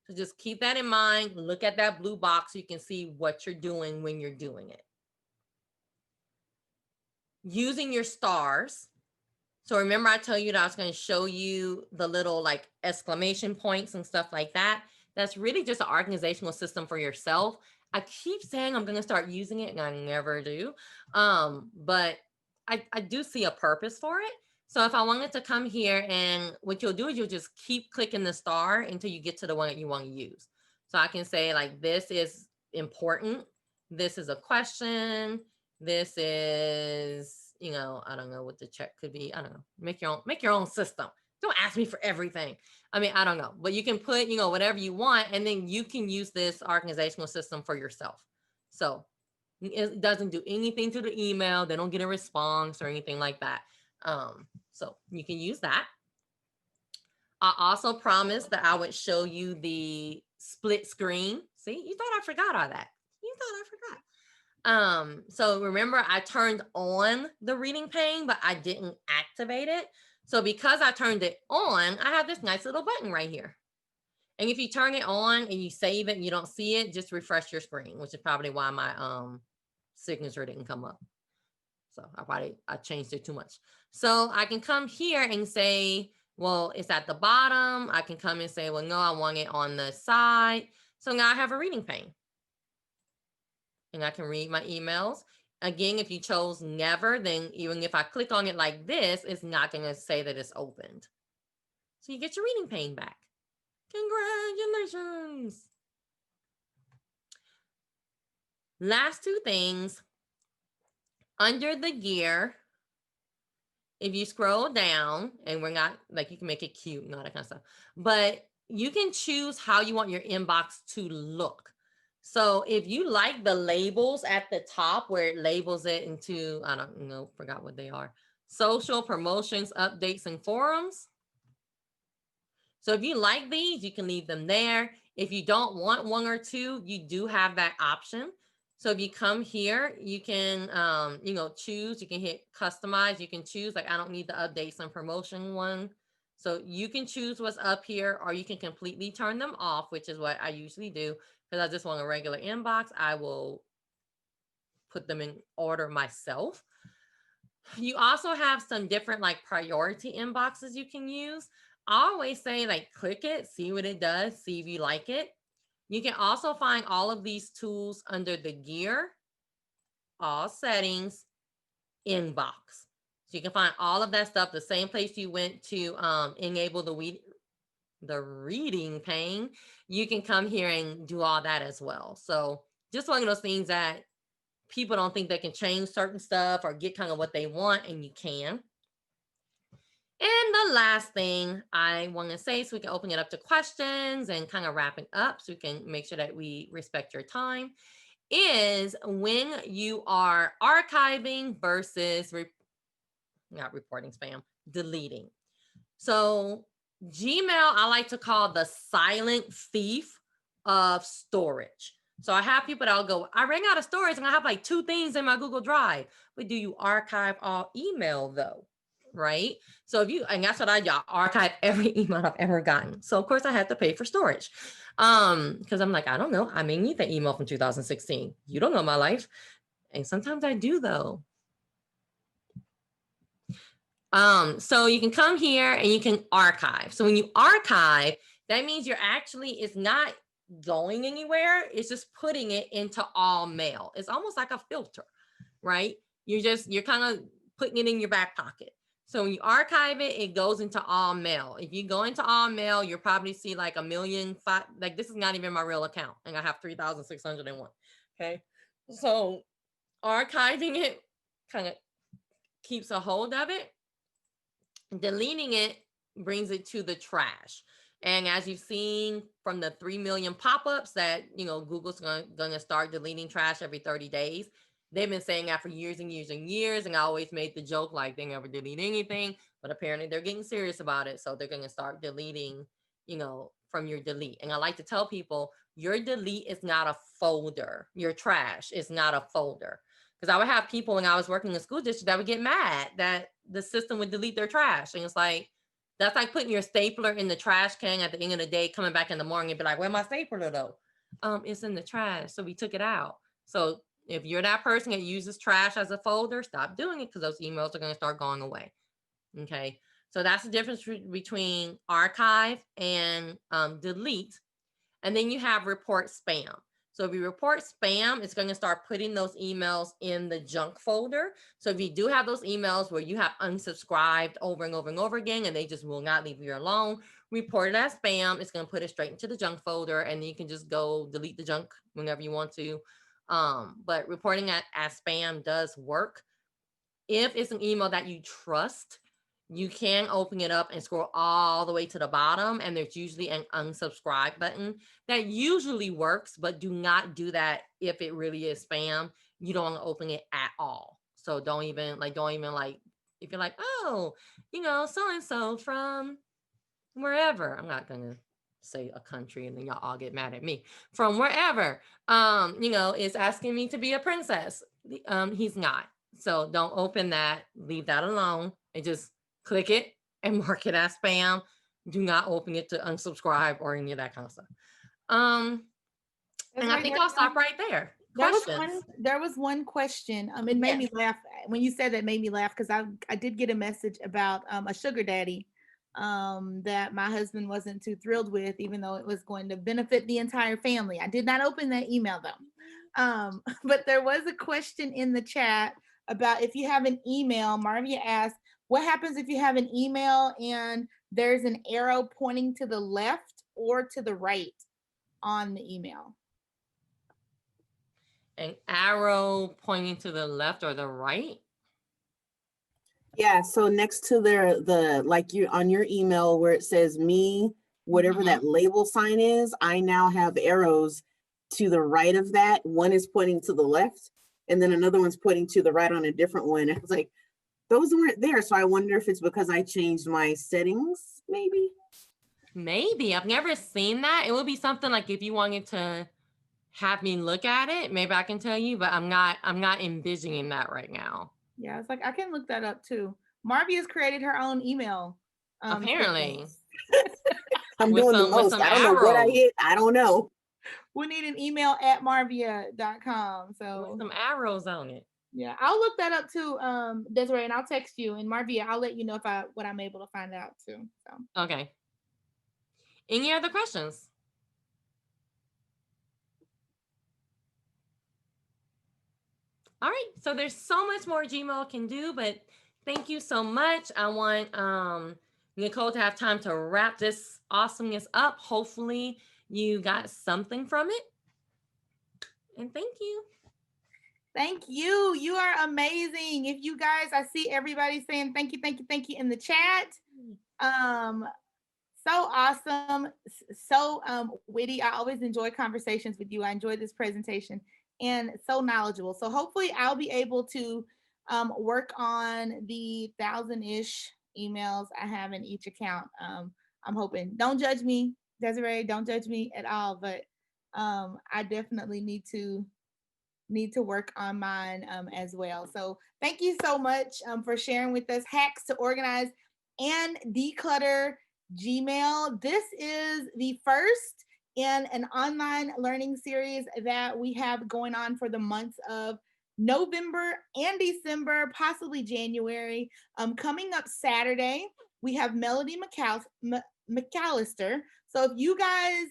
So just keep that in mind. Look at that blue box so you can see what you're doing when you're doing it. Using your stars. So remember I tell you that I was going to show you the little like exclamation points and stuff like that. That's really just an organizational system for yourself. I keep saying I'm going to start using it and I never do. But I do see a purpose for it. So if I wanted to come here, and what you'll do is you'll just keep clicking the star until you get to the one that you want to use. So I can say like, this is important. This is a question. This is, I don't know what the check could be. I don't know. Make your own system. Don't ask me for everything. I mean, I don't know, but you can put, whatever you want, and then you can use this organizational system for yourself. So it doesn't do anything to the email. They don't get a response or anything like that. So you can use that. I also promised that I would show you the split screen. See, you thought I forgot all that. You thought I forgot. So remember I turned on the reading pane, but I didn't activate it. So because I turned it on, I have this nice little button right here. And if you turn it on and you save it and you don't see it, just refresh your screen, which is probably why my signature didn't come up. So I changed it too much. So I can come here and say, well, it's at the bottom. I can come and say, well, no, I want it on the side. So now I have a reading pane. And I can read my emails. Again, if you chose never, then even if I click on it like this, it's not going to say that it's opened. So you get your reading pane back. Congratulations. Last two things. Under the gear, if you scroll down, and we're not, like, you can make it cute and all that kind of stuff, but you can choose how you want your inbox to look. So if you like the labels at the top where it labels it into, I don't know, forgot what they are, social, promotions, updates, and forums. So if you like these, you can leave them there. If you don't want one or two, you do have that option. So if you come here, you can, choose, you can hit customize, you can choose, like, I don't need the updates and promotion one. So you can choose what's up here, or you can completely turn them off, which is what I usually do. Because I just want a regular inbox, I will put them in order myself. You also have some different like priority inboxes you can use. I always say like click it, see what it does, see if you like it. You can also find all of these tools under the gear, all settings, inbox. So you can find all of that stuff the same place you went to enable the reading pane. You can come here and do all that as well. So just one of those things that people don't think they can change certain stuff or get kind of what they want, and you can. And the last thing I want to say, so we can open it up to questions and kind of wrapping up so we can make sure that we respect your time, is when you are archiving versus not reporting spam, deleting. So Gmail, I like to call the silent thief of storage. So I have people that'll go, I ran out of storage and I have like 2 things in my Google Drive. But do you archive all email though? Right? So if you, and that's what I do, archive every email I've ever gotten. So of course I had to pay for storage. Because I'm like, I don't know. I may need the email from 2016. You don't know my life. And sometimes I do though. So you can come here and you can archive. So when you archive, that means you're actually, it's not going anywhere. It's just putting it into all mail. It's almost like a filter, right? You're kind of putting it in your back pocket. So when you archive it, it goes into all mail. If you go into all mail, you'll probably see like 1,000,000, like this is not even my real account. And I have 3,601. Okay. So archiving it kind of keeps a hold of it. Deleting it brings it to the trash. And as you've seen from the 3 million pop-ups that, Google's going to start deleting trash every 30 days. They've been saying that for years and years and years. And I always made the joke like they never delete anything, but apparently they're getting serious about it. So they're going to start deleting, from your delete. And I like to tell people your delete is not a folder. Your trash is not a folder. Because I would have people when I was working in the school district that would get mad that the system would delete their trash. And it's like, that's like putting your stapler in the trash can at the end of the day, coming back in the morning and be like, where's my stapler though? It's in the trash. So we took it out. So if you're that person that uses trash as a folder, stop doing it because those emails are going to start going away. Okay. So that's the difference between archive and delete. And then you have report spam. So if you report spam, it's going to start putting those emails in the junk folder. So if you do have those emails where you have unsubscribed over and over and over again, and they just will not leave you alone, report it as spam. It's going to put it straight into the junk folder, and you can just go delete the junk whenever you want to. But reporting it as spam does work. If it's an email that you trust, you can open it up and scroll all the way to the bottom, and there's usually an unsubscribe button that usually works, but do not do that if it really is spam. You don't want to open it at all. So don't even like, if you're like, oh, so-and-so from wherever, I'm not going to say a country and then y'all all get mad at me, from wherever, is asking me to be a princess. He's not. So don't open that, leave that alone, and just click it and mark it as spam. Do not open it to unsubscribe or any of that kind of stuff. And I think I'll stop right there. There was one question. It made me laugh when you said that. Made me laugh because I did get a message about a sugar daddy that my husband wasn't too thrilled with, even though it was going to benefit the entire family. I did not open that email though. But there was a question in the chat about if you have an email. Marvia asked, what happens if you have an email and there's an arrow pointing to the left or to the right on the email? An arrow pointing to the left or the right? Yeah, so next to the like you on your email where it says me, whatever that label sign is, I now have arrows to the right of that. One is pointing to the left, and then another one's pointing to the right on a different one. It was like, those weren't there. So I wonder if it's because I changed my settings, maybe. Maybe. I've never seen that. It would be something like if you wanted to have me look at it, maybe I can tell you, but I'm not envisioning that right now. Yeah, it's like I can look that up too. Marvia's created her own email. Apparently. I'm doing the most. I don't know what I hit. I don't know. We need an email at marvia.com. So with some arrows on it. yeah, I'll look that up too, Desiree, and I'll text you. And Marvia, I'll let you know what I'm able to find out too. So Okay. Any other questions? All right, so there's so much more Gmail can do, but thank you so much. I want Nicole to have time to wrap this awesomeness up. Hopefully you got something from it. And thank you. thank you. You are amazing. If you guys, I see everybody saying thank you, thank you, thank you in the chat. So awesome, so witty. I always enjoy conversations with you. I enjoyed this presentation and so knowledgeable. So hopefully I'll be able to work on the 1,000-ish emails I have in each account. I'm hoping. Don't judge me, Desiree. Don't judge me at all. But I definitely need to work on mine as well. So thank you so much for sharing with us hacks to organize and declutter Gmail. This is the first in an online learning series that we have going on for the months of November and December, possibly January. Coming up Saturday, we have Melody McAllister. So if you guys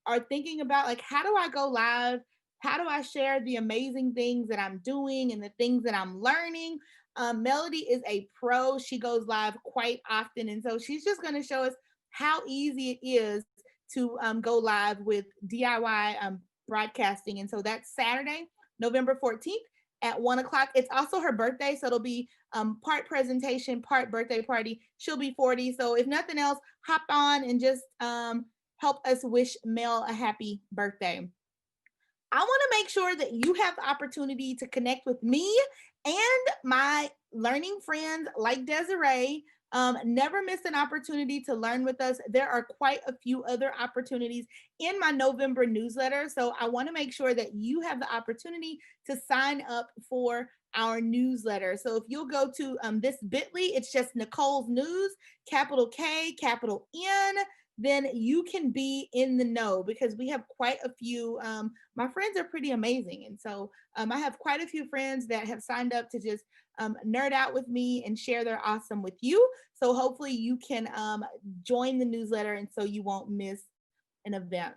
are thinking about like, how do I go live? How do I share the amazing things that I'm doing and the things that I'm learning? Melody is a pro. She goes live quite often. And so she's just going to show us how easy it is to go live with DIY broadcasting. And so that's Saturday, November 14th at 1 o'clock. It's also her birthday. So it'll be part presentation, part birthday party. She'll be 40. So if nothing else, hop on and just help us wish Mel a happy birthday. I want to make sure that you have the opportunity to connect with me and my learning friends like Desiree. Never miss an opportunity to learn with us. There are quite a few other opportunities in my November newsletter. So I want to make sure that you have the opportunity to sign up for our newsletter. So if you'll go to this bit.ly, it's just Nicole's News, capital K, capital N, then you can be in the know because we have quite a few. My friends are pretty amazing. And so I have quite a few friends that have signed up to just nerd out with me and share their awesome with you. So hopefully you can join the newsletter and so you won't miss an event.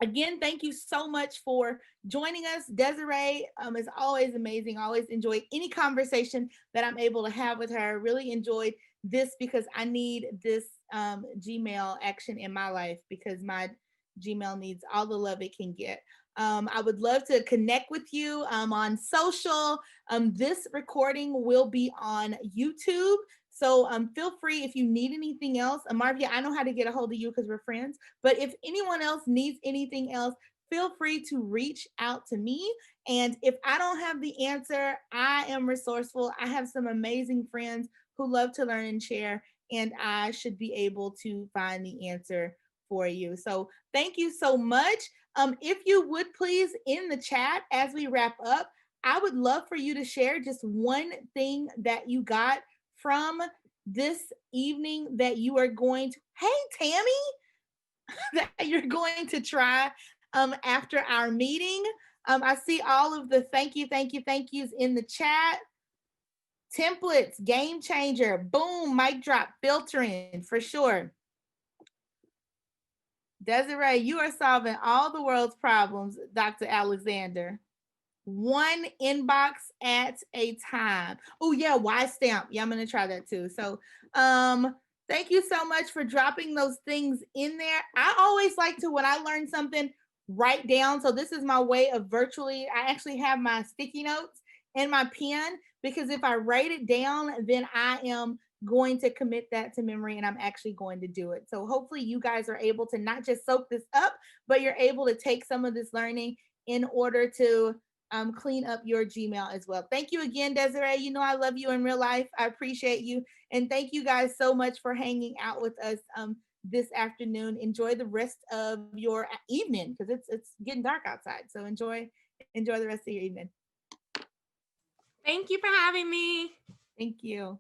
Again, thank you so much for joining us. Desiree is always amazing. I always enjoy any conversation that I'm able to have with her. Really enjoyed this because I need this Gmail action in my life because my Gmail needs all the love it can get. I would love to connect with you on social. This recording will be on YouTube. So feel free if you need anything else. Marvia, I know how to get a hold of you because we're friends. But if anyone else needs anything else, feel free to reach out to me. And if I don't have the answer, I am resourceful. I have some amazing friends who love to learn and share, and I should be able to find the answer for you. So thank you so much. If you would please, in the chat as we wrap up, I would love for you to share just one thing that you got from this evening that you are going to, hey, Tammy, that you're going to try after our meeting. I see all of the thank yous in the chat. Templates, game changer, boom, mic drop, filtering for sure. Desiree, you are solving all the world's problems, Dr. Alexander. One inbox at a time. Oh yeah, WhyStamp. Yeah, I'm gonna try that too. So thank you so much for dropping those things in there. I always like to, when I learn something, write down. So this is my way of virtually, I actually have my sticky notes and my pen because if I write it down, then I am going to commit that to memory and I'm actually going to do it. So hopefully you guys are able to not just soak this up, but you're able to take some of this learning in order to clean up your Gmail as well. Thank you again, Desiree. You know I love you in real life. I appreciate you. And thank you guys so much for hanging out with us this afternoon. Enjoy the rest of your evening because it's getting dark outside. So enjoy the rest of your evening. Thank you for having me. Thank you.